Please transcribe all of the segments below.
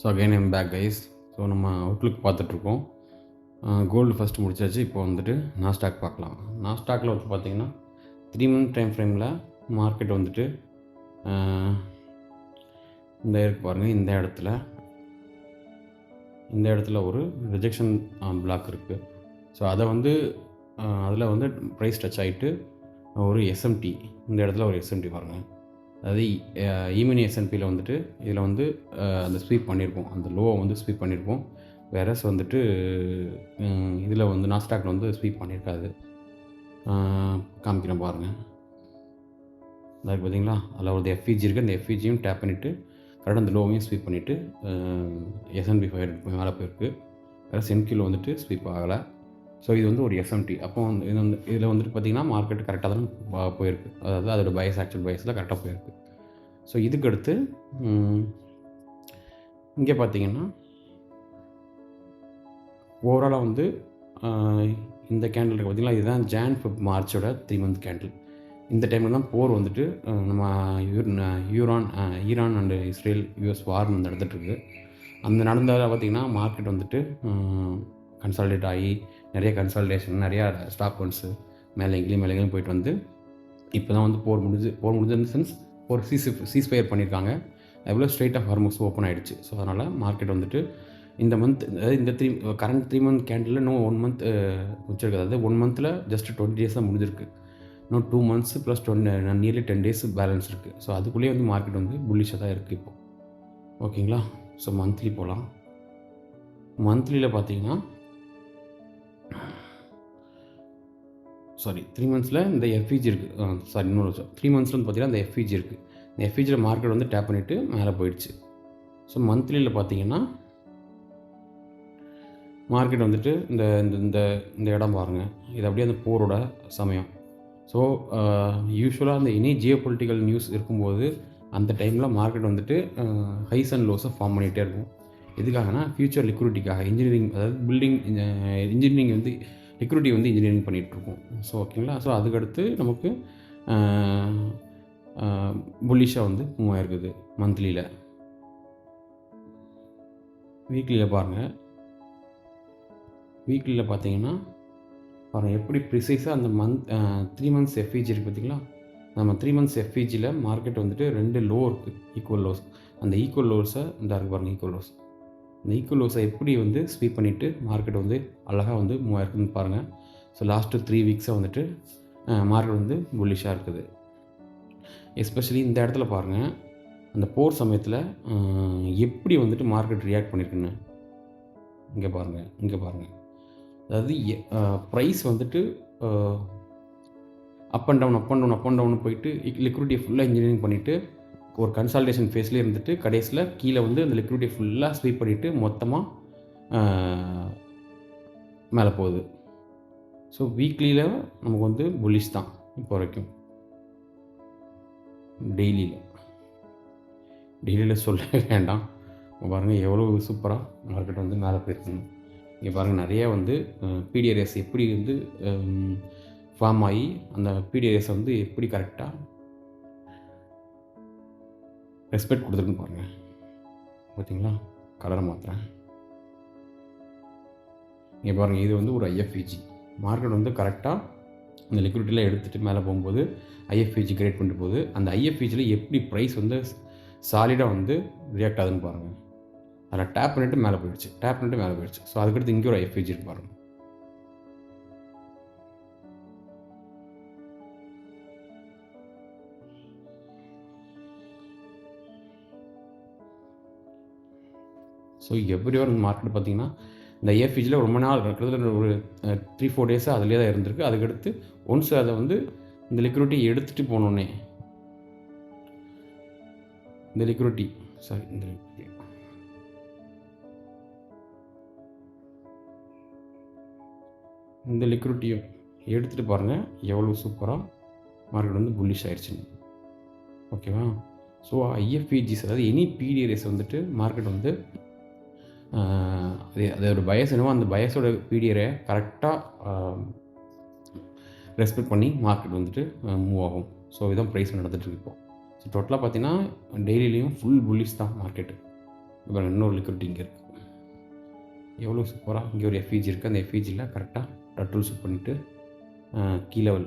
So again I'm back guys. So நம்ம outlook பார்த்துட்ருக்கோம். Gold first முடிச்சாச்சு. இப்போ வந்துட்டு நாஸ்டாக் பார்க்கலாம். நாஸ்டாக்கில் வந்து பார்த்திங்கன்னா 3 மந்த் டைம் ஃப்ரேமில் மார்க்கெட் வந்துட்டு இந்த இருக்கு பாருங்கள். இந்த இடத்துல ஒரு ரிஜெக்ஷன் பிளாக் இருக்குது. ஸோ அதை வந்து அதில் வந்து ப்ரைஸ் டச் ஆகிட்டு ஒரு எஸ்எம்டி, இந்த இடத்துல ஒரு எஸ்எம்டி பாருங்கள். அதாவது ஈமினி எஸ்என்பியில் வந்துட்டு இதில் வந்து அந்த ஸ்வீப் பண்ணியிருப்போம், அந்த லோவை வந்து ஸ்வீப் பண்ணியிருப்போம். வேறஸ் வந்துட்டு இதில் வந்து நாஸ்டாக்ல வந்து ஸ்வீப் பண்ணியிருக்காது. காமிக்கிறேன் பாருங்கள். அதாவது பார்த்தீங்களா, அதில் ஒரு எஃப்இஜி இருக்குது. அந்த எஃப்இஜியும் டேப் பண்ணிவிட்டு கரெக்டாக அந்த லோவையும் ஸ்வீப் பண்ணிவிட்டு எஸ்என்பி 500 மேலே போயிருக்கு. வேறு சென்கிலோ வந்துட்டு ஸ்வீப் ஆகலை. ஸோ இது வந்து ஒரு எஸ்எம்டி. அப்போ வந்து இதில் வந்துட்டு பார்த்திங்கன்னா மார்க்கெட் கரெக்டாக தான் போயிருக்கு. அதாவது அதோட பயஸ் ஆக்சுவல் பயஸில் கரெக்டாக போயிருக்கு. ஸோ இதுக்கு அடுத்து இங்கே பார்த்திங்கன்னா ஓவராலாக வந்து இந்த கேண்டில் இருக்குது பார்த்திங்களா, இதுதான் ஜான் ஃபெப் மார்ச்சோட 3 மந்த் கேண்டில். இந்த டைமில் தான் போர் வந்துட்டு நம்ம ஈரான் அண்டு இஸ்ரேல் யூஎஸ் வார் நடந்துகிட்ருக்கு. அந்த நடந்தால் பார்த்திங்கன்னா மார்க்கெட் வந்துட்டு கன்சால்டேட் ஆகி நிறைய கன்சால்டேஷன், நிறையா ஸ்டாக் ஒன்ஸு மேலே எங்கேயும் போயிட்டு வந்து இப்போ தான் வந்து போர் முடிஞ்சு இந்த சென்ஸ் ஒரு சீஸ்ஃபயர் பண்ணியிருக்காங்க. எவ்வளோ ஸ்ட்ரெயிட் ஆஃப் ஹார்மோஸ் ஓப்பன் ஆகிடுச்சு. ஸோ அதனால் மார்க்கெட் வந்துட்டு இந்த மந்த், அதாவது இந்த கரண்ட் 3 மந்த் கேண்டில் இன்னும் 1 மந்த் முடிச்சிருக்கு. அதாவது 1 மந்தில் ஜஸ்ட் 20 டேஸ் தான் முடிஞ்சிருக்கு. இன்னும் 2 months plus nearly 10 days balance இருக்குது. ஸோ அதுக்குள்ளேயே வந்து மார்க்கெட் வந்து புல்லிஷாக தான் இருக்குது இப்போது. ஓகேங்களா. ஸோ மந்த்லி போகலாம். மந்த்லியில் பார்த்தீங்கன்னா 3 மந்த்ஸில் இந்த எஃப்இஜி இருக்குது. இன்னொரு 3 மந்த்ஸில் வந்து பார்த்திங்கன்னா இந்த எஃப்இஜி இருக்குது. இந்த எஃப்இஜியில் மார்க்கெட் வந்து டேப் பண்ணிவிட்டு மேலே போயிடுச்சு. ஸோ மந்த்லியில் பார்த்தீங்கன்னா மார்க்கெட் வந்துட்டு இந்த இந்த இந்த இடம் பாருங்கள். இது அப்படியே அந்த போரோட சமயம். ஸோ யூஸ்வலாக அந்த எனி ஜியோ பொலிட்டிக்கல் நியூஸ் இருக்கும்போது அந்த டைமில் மார்க்கெட் வந்துட்டு ஹைஸ் அண்ட் லோஸை ஃபார்ம் பண்ணிகிட்டே இருக்கும். எதுக்காகனா ஃப்யூச்சர் லிக்விடிட்டிக்காக, இன்ஜினியரிங், அதாவது பில்டிங் இன்ஜினியரிங் வந்து லிக்விடிட்டி வந்து இன்ஜினியரிங் பண்ணிகிட்ருக்கோம். ஸோ ஓகேங்களா. ஸோ அதுக்கடுத்து நமக்கு புல்லிஷாக வந்து மூவ் ஆகிருக்குது மந்த்லியில். வீக்லியில் பாருங்கள். வீக்லியில் பார்த்தீங்கன்னா பாருங்கள் எப்படி ப்ரிசைஸாக அந்த 3 மந்த்ஸ் எஃப்இஜி இருக்குது பார்த்திங்களா. நம்ம 3 மந்த்ஸ் எஃப்இஜியில் மார்க்கெட் வந்துட்டு 2 லோ இருக்குது, ஈக்குவல் லோஸ். அந்த ஈக்குவல் லோஸை இந்த இருக்குது பாருங்கள், ஈக்குவல் லோஸ். இந்த ஈக்குவல் லோஸை எப்படி வந்து ஸ்வீப் பண்ணிவிட்டு மார்க்கெட் வந்து அழகாக வந்து மூவ் ஆயிருக்குன்னு பாருங்கள். ஸோ லாஸ்ட்டு 3 வீக்ஸாக வந்துட்டு மார்க்கெட் வந்து புல்லிஷாக இருக்குது. எஸ்பெஷலி இந்த இடத்துல பாருங்கள், அந்த போர் சமயத்தில் எப்படி வந்துட்டு மார்க்கெட் ரியாக்ட் பண்ணியிருக்குன்னு இங்கே பாருங்கள். அதாவது ப்ரைஸ் வந்துட்டு அப் அண்ட் டவுன் போயிட்டு லிக்விடிட்டியை ஃபுல்லாக இன்ஜினியரிங் பண்ணிவிட்டு ஒரு கன்சால்டேஷன் ஃபேஸ்லேயே இருந்துட்டு கடைசியில் கீழே வந்து அந்த லிக்விடிட்டியை ஃபுல்லாக ஸ்வீப் பண்ணிவிட்டு மொத்தமாக மேலே போகுது. ஸோ வீக்லியில் நமக்கு வந்து புல்லிஷ் தான் இப்போ வரைக்கும். டெய்லியில் சொல்ல வேண்டாம். பாருங்கள் எவ்வளோ சூப்பராக மார்க்கெட் வந்து மேலே போயிருக்குங்க. இங்கே பாருங்கள் நிறையா வந்து பிடிஆர்எஸ் எப்படி வந்து ஃபார்ம் ஆகி அந்த பிடிஆர்எஸை வந்து எப்படி கரெக்டாக ரெஸ்பெக்ட் கொடுத்துருக்குன்னு பாருங்கள். பார்த்தீங்களா, கலரை மாற்றுறேன். இங்கே பாருங்கள், இது வந்து ஒரு ஐஎஃப்இஜி. மார்க்கெட் வந்து கரெக்டாக அந்த லிக்விடிட்டியில் எடுத்துகிட்டு மேலே போகும்போது ஐஎஃப்இஜி கிரியேட் பண்ணிட்டு போகுது. அந்த ஐஎஃப்இஜியில் எப்படி ப்ரைஸ் வந்து சாலிடாக வந்து ரியாக்ட் ஆகுதுன்னு பாருங்கள். அதில் டேப் பண்ணிவிட்டு மேலே போயிடுச்சு. ஸோ அதுக்கடுத்து இங்கே ஒரு ஐஎஃப்இஜி இருக்கு பாருங்கள். ஸோ எவ்ரி ஒரு மார்க்கெட் பார்த்திங்கன்னா இந்த ஐஎஃப்இஜியில் ரொம்ப நாள் கிட்டத்தட்ட ஒரு 3-4 டேஸாக அதிலே தான் இருந்திருக்கு. அதுக்கடுத்து ஒன்ஸ் அதை வந்து இந்த லிக்விடிட்டி எடுத்துகிட்டு போனோன்னே இந்த லிக்விடிட்டியும் எடுத்துகிட்டு பாருங்கள் எவ்வளோ சூப்பராக மார்க்கெட் வந்து புல்லிஷ் ஆயிடுச்சுன்னு. ஓகேவா. ஸோ ஐஎஃப்இஜிஸ், அதாவது எனி பிடிஆர்எஸ் வந்துட்டு மார்க்கெட் வந்து அதோட பயஸ் என்னவோ அந்த பயஸோட பிடிஆரை கரெக்டாக ரெஸ்பெக்ட் பண்ணி மார்க்கெட் வந்துட்டு மூவ் ஆகும். ஸோ இதுதான் ப்ரைஸ் நடந்துகிட்ருக்கு இப்போது. ஸோ டோட்டலாக பார்த்தீங்கன்னா டெய்லிலையும் ஃபுல் புல்லிஷ் தான் மார்க்கெட்டு. இப்போ இன்னொரு லிக்விடிட்டி இங்கே இருக்குது. எவ்வளோ சூப்பராக இங்கே ஒரு எஃப்இஜி இருக்குது. அந்த எஃப்இஜியில் கரெக்டாக டட்டுல் செட் பண்ணிவிட்டு கீ லெவல்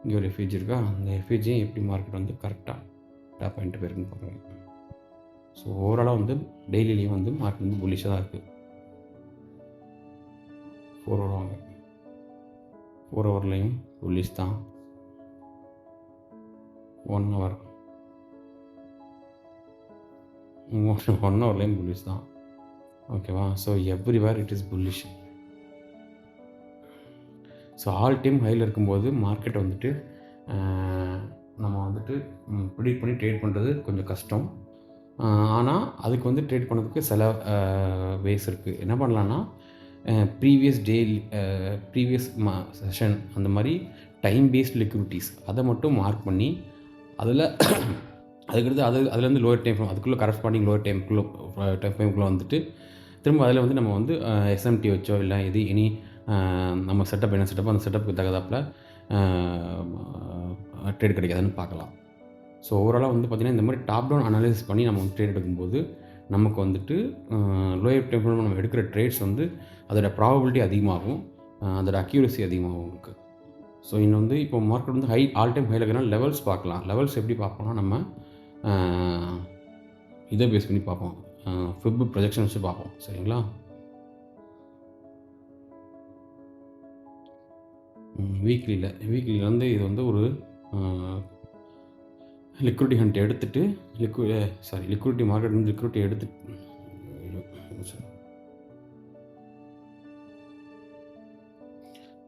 இங்கே ஒரு எஃப்இஜி இருக்கா. அந்த எஃப்இஜியும் எப்படி மார்க்கெட் வந்து கரெக்டாக டாப் பண்ணிட்டு போயிருக்குன்னு பார்க்குறேன். ஸோ ஓவராலாக வந்து டெய்லிலையும் வந்து மார்க்கெட் வந்து புல்லிஷாக தான் இருக்குது. 4 ஹவர் வாங்க, 4 ஹவர்லேயும் புல்லிஷ் தான். 1 ஹவர் 1 ஹவர்லேயும் புல்லிஷ் தான். ஓகேவா. So everywhere it is bullish. So all time ஹையில் இருக்கும்போது மார்க்கெட் வந்துட்டு நம்ம வந்துட்டு ப்ரிடிக்ட் பண்ணி ட்ரேட் பண்ணுறது கொஞ்சம் கஷ்டம். ஆனால் அதுக்கு வந்து ட்ரேட் பண்ணுறதுக்கு சில வேஸ் இருக்குது. என்ன பண்ணலான்னா ப்ரீவியஸ் செஷன் அந்த மாதிரி டைம் பேஸ்ட் லிக்விடிட்டிஸ் அதை மட்டும் மார்க் பண்ணி அதில் அதுக்கடுத்து அதுலேருந்து லோவர் டைம் அதுக்குள்ளே கரஸ்பாண்டிங் லோவர் டைம்குள்ளே வந்துட்டு திரும்ப அதில் வந்து நம்ம வந்து எஸ்எம்டி வச்சோ இல்லை இது இனி நம்ம செட்டப் என்ன செட்டப் அந்த செட்டப்புக்கு தகுந்தாப்பில் ட்ரேட் கிடைக்காதுன்னு பார்க்கலாம். ஸோ ஓவராலாக வந்து பார்த்திங்கன்னா இந்த மாதிரி டாப் டவுன் அனாலிசிஸ் பண்ணி நம்ம வந்து ட்ரேட் எடுக்கும்போது நமக்கு வந்துட்டு லோயர் டைம் நம்ம எடுக்கிற ட்ரேட்ஸ் வந்து அதோட ப்ராபபிலிட்டி அதிகமாகும், அதோட அக்யூரசி அதிகமாகும் உங்களுக்கு. ஸோ இன்னும் வந்து இப்போ மார்க்கெட் வந்து ஆல் டைம் ஹையில் இருக்கிறனால லெவல்ஸ் பார்க்கலாம். லெவல்ஸ் எப்படி பார்ப்போம்னா நம்ம இதை பேஸ் பண்ணி பார்ப்போம், ஃபிப் ப்ரொஜெக்ஷன் வச்சு பார்ப்போம். சரிங்களா. வீக்லியில் வந்து இது வந்து ஒரு லிக்விடிட்டி ஹண்ட் எடுத்துகிட்டு லிக்விடிட்டி மார்க்கெட் வந்து லிக்விடிட்டி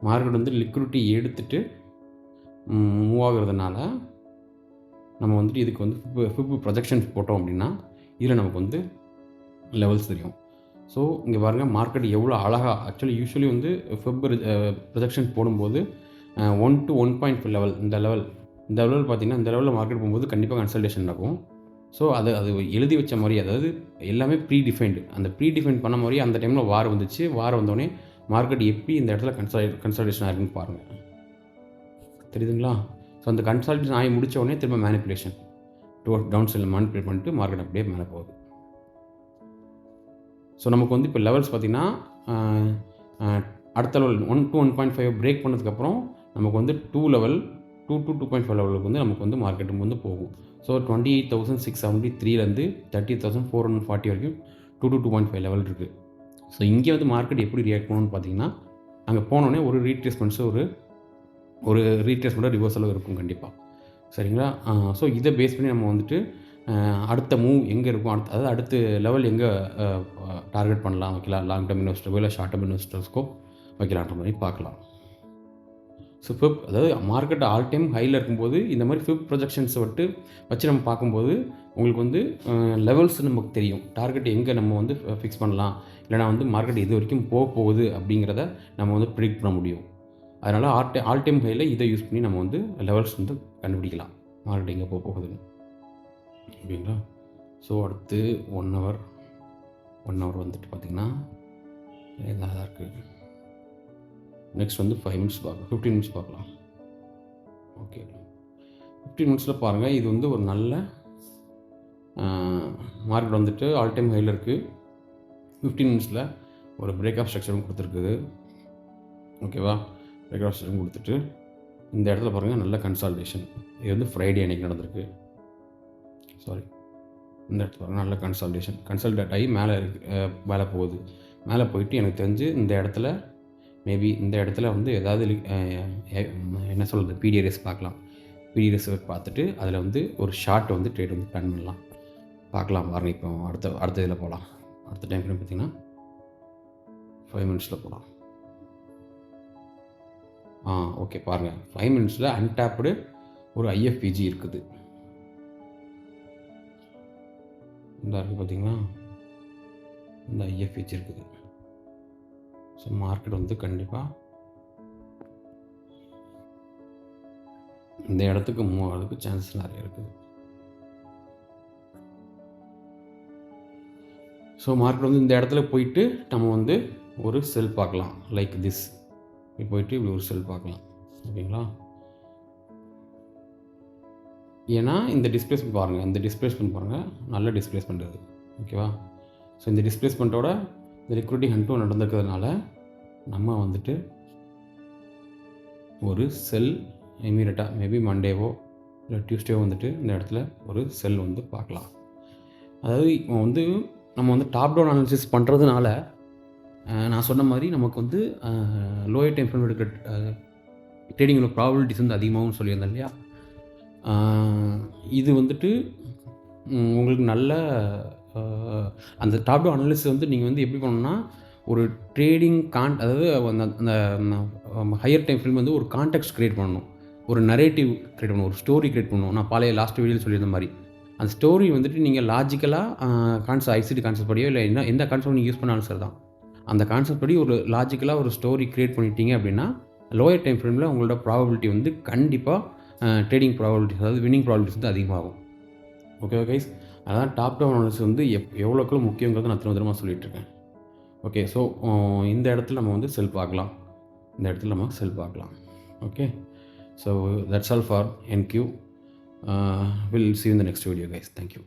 மார்க்கெட் வந்து லிக்விடிட்டி எடுத்துகிட்டு மூவ் ஆகுறதுனால நம்ம வந்துட்டு இதுக்கு வந்து ஃபிப் ப்ரொஜெக்ஷன்ஸ் போட்டோம் அப்படின்னா இதில் நமக்கு வந்து லெவல்ஸ் தெரியும். ஸோ இங்கே பாருங்கள் மார்க்கெட் எவ்வளோ அழகாக யூஸ்வலி வந்து ஃபிப் ப்ரொஜெக்ஷன் போடும்போது 1 to 1.5 லெவல் இந்த லெவல் பார்த்திங்கன்னா இந்த லெவலில் மார்க்கெட் போகும்போது கண்டிப்பாக கன்சல்டேஷன் நடக்கும். ஸோ அது எழுதி வச்ச மாதிரி, அதாவது எல்லாமே ப்ரீடிஃபைன்டு. அந்த ப்ரீடிஃபைன் பண்ண மாதிரி அந்த டைமில் வார் வந்துச்சு. வார் வந்தோடனே மார்க்கெட் எப்படி இந்த இடத்துல கன்சல்டேஷன் ஆகிருக்குன்னு பாருங்கள், தெரியுதுங்களா. ஸோ அந்த கன்சல்டேஷன் ஆகி முடித்த உடனே திரும்ப மேனிப்புலேஷன் டவுன் சைடில் மேனிப்புலேட் பண்ணிட்டு மார்க்கெட் அப்படியே மேலே போகுது. ஸோ நமக்கு வந்து இப்போ லெவல்ஸ் பார்த்திங்கன்னா அடுத்த லெவல் 1 to 1.5 பிரேக் பண்ணதுக்கப்புறம் நமக்கு வந்து 2 to 2.5 லெவலுக்கு வந்து நமக்கு வந்து மார்க்கெட்டுக்கு வந்து போகும். ஸோ 28,673லேருந்து 30,440 வரைக்கும் 2 to 2.5 லெவல் இருக்குது. ஸோ இங்கே வந்து மார்க்கெட் எப்படி ரியாக்ட் பண்ணணும்னு பார்த்தீங்கன்னா அங்கே போனோடனே ஒரு ரீட்ரேஸ்மெண்ட்டோ ரிவர்சலோ இருக்கும் கண்டிப்பாக. சரிங்களா. ஸோ இதை பேஸ் பண்ணி நம்ம வந்துட்டு அடுத்த மூவ் எங்கே இருக்கும், அதாவது அடுத்த லெவல் எங்கே டார்கெட் பண்ணலாம் வைக்கலாம், லாங் டேர்ம் இன்வெஸ்டர்ஸ்க்கோ இல்லை ஷார்ட் டேர்ம் இன்வெஸ்டர்ஸ்க்கோ வைக்கலான்ற மாதிரி பார்க்கலாம். ஸோ ஃபிப், அதாவது மார்க்கெட் ஆல் டைம் ஹையில் இருக்கும்போது இந்த மாதிரி ஃபிப் ப்ரொஜெக்ஷன்ஸை வச்சு நம்ம பார்க்கும்போது உங்களுக்கு வந்து லெவல்ஸ் நமக்கு தெரியும், டார்கெட் எங்கே நம்ம வந்து ஃபிக்ஸ் பண்ணலாம், இல்லைனா வந்து மார்க்கெட் இது வரைக்கும் போகுது அப்படிங்கிறத நம்ம வந்து ப்ரிடிக்ட் பண்ண முடியும். அதனால் ஆல் டைம் ஹையில் இதை யூஸ் பண்ணி நம்ம வந்து லெவல்ஸ் வந்து கண்டுபிடிக்கலாம் மார்க்கெட் எங்கே போகுதுன்னு. ஓகேங்களா. ஸோ அடுத்து 1 ஹவர் வந்துட்டு பார்த்திங்கன்னா இதாக தான் இருக்குது. நெக்ஸ்ட் வந்து 5 மினிட்ஸ் பார்க்கலாம், 15 மினிட்ஸ் பார்க்கலாம். ஓகே, 15 மினிட்ஸில் பாருங்கள், இது வந்து ஒரு நல்ல மார்க்கெட் வந்துட்டு ஆல் டைம் ஹையில் இருக்குது. 15 மினிட்ஸில் ஒரு பிரேக் ஆஃப் ஸ்ட்ரக்சரும் கொடுத்துருக்குது. ஓகேவா. பிரேக் ஆஃப் ஸ்ட்ரக்சரும் கொடுத்துட்டு இந்த இடத்துல பாருங்கள் நல்ல கன்சால்டேஷன். இது வந்து ஃப்ரைடே அன்றைக்கி நடந்திருக்கு. இந்த இடத்துல பாருங்கள் நல்ல கன்சல்டேட் ஆகி மேலே போகுது. மேலே போயிட்டு எனக்கு தெரிஞ்சு இந்த இடத்துல மேபி இந்த இடத்துல வந்து ஏதாவது என்ன சொல்கிறது பிடிஆர்எஸ் பார்க்கலாம். பிடிஆர்எஸ் பார்த்துட்டு அதில் வந்து ஒரு ஷார்ட் வந்து ட்ரேட் வந்து பிளான் பண்ணலாம். பார்க்கலாம் பாருங்கள். இப்போ அடுத்த இதில் போகலாம். அடுத்த டைம் ஃப்ரேம் பார்த்திங்கன்னா 5 மினிட்ஸில் போகலாம். ஓகே பாருங்கள், 5 மினிட்ஸில் அன்டாப்டு ஒரு ஐஎஃப்பிஜி இருக்குது. இந்த இருக்குது பார்த்திங்களா, இந்த ஐஎஃப்பிஜி இருக்குது. ஸோ மார்க்கெட் வந்து கண்டிப்பாக இந்த இடத்துக்கு மூவ் ஆகிறதுக்கு சான்சஸ் நிறைய இருக்குது. ஸோ மார்க்கெட் வந்து இந்த இடத்துல போயிட்டு நம்ம வந்து ஒரு செல் பார்க்கலாம், லைக் திஸ். இப்படி போயிட்டு இப்படி ஒரு செல் பார்க்கலாம். ஓகேங்களா. ஏன்னா இந்த டிஸ்பிளேஸ்மெண்ட் பாருங்கள், இந்த டிஸ்பிளேஸ்மெண்ட் பாருங்கள், நல்ல டிஸ்பிளேஸ்மெண்ட் இது. ஓகேவா? ஸோ இந்த டிஸ்பிளேஸ்மெண்ட்டோட இந்த லிக்விடிட்டி ஹண்ட்டும் நடந்துக்கிறதுனால நம்ம வந்துட்டு ஒரு செல் இமீடியட்டாக மேபி மண்டேவோ இல்லை டியூஸ்டேவோ வந்துட்டு இந்த இடத்துல ஒரு செல் வந்து பார்க்கலாம். அதாவது இப்போ வந்து நம்ம வந்து டாப் டவுன் அனாலிசிஸ் பண்ணுறதுனால நான் சொன்ன மாதிரி நமக்கு வந்து லோயர் டைம் ஃப்ரேம் எடுக்கிற ட்ரேடிங்கில் ப்ராபபிலிட்டிஸ் வந்து அதிகமாகவும் சொல்லியிருந்தேன் இல்லையா? இது வந்துட்டு உங்களுக்கு நல்ல அந்த டாப் டவுன் அனாலிசிஸ் வந்து நீங்கள் வந்து எப்படி பண்ணணும்னா, ஒரு ட்ரேடிங் அதாவது அந்த ஹையர் டைம் ஃப்ரேம் வந்து ஒரு கான்டெக்ஸ்ட் க்ரியேட் பண்ணணும், ஒரு நரேட்டிவ் க்ரியேட் பண்ணணும், ஒரு ஸ்டோரி க்ரியேட் பண்ணணும். நான் பழைய லாஸ்ட் வீடியோவில் சொல்லியிருந்த மாதிரி அந்த ஸ்டோரி வந்துட்டு நீங்கள் லாஜிக்கலாக ஐசிடி கான்செப்ட் படியோ இல்லை எந்த கான்செப்ட் நீங்கள் யூஸ் பண்ணாலும் சரி தான், அந்த கான்செப்ட் படி ஒரு லாஜிக்கலாக ஒரு ஸ்டோரி க்ரியேட் பண்ணிட்டீங்க அப்படின்னா லோயர் டைம் ஃப்ரேமில் உங்களோட ப்ராபபிலிட்டி வந்து கண்டிப்பாக ட்ரேடிங் ப்ராபபிலிட்டிஸ், அதாவது வின்னிங் ப்ராபபிலிட்டிஸ் வந்து அதிகமாகும். ஓகே கைஸ், அதான் டாப் டவுன் அனாலிசிஸ் வந்து எவ்வளோக்குள்ள முக்கியங்கிறத நான் திரும்ப சொல்லிகிட்ருக்கேன். ஓகே, ஸோ இந்த இடத்துல நம்ம வந்து செல் பார்க்கலாம், இந்த இடத்துல நம்ம செல் பார்க்கலாம். Okay, so that's all for NQ. We'll see you in the next video, guys. Thank you.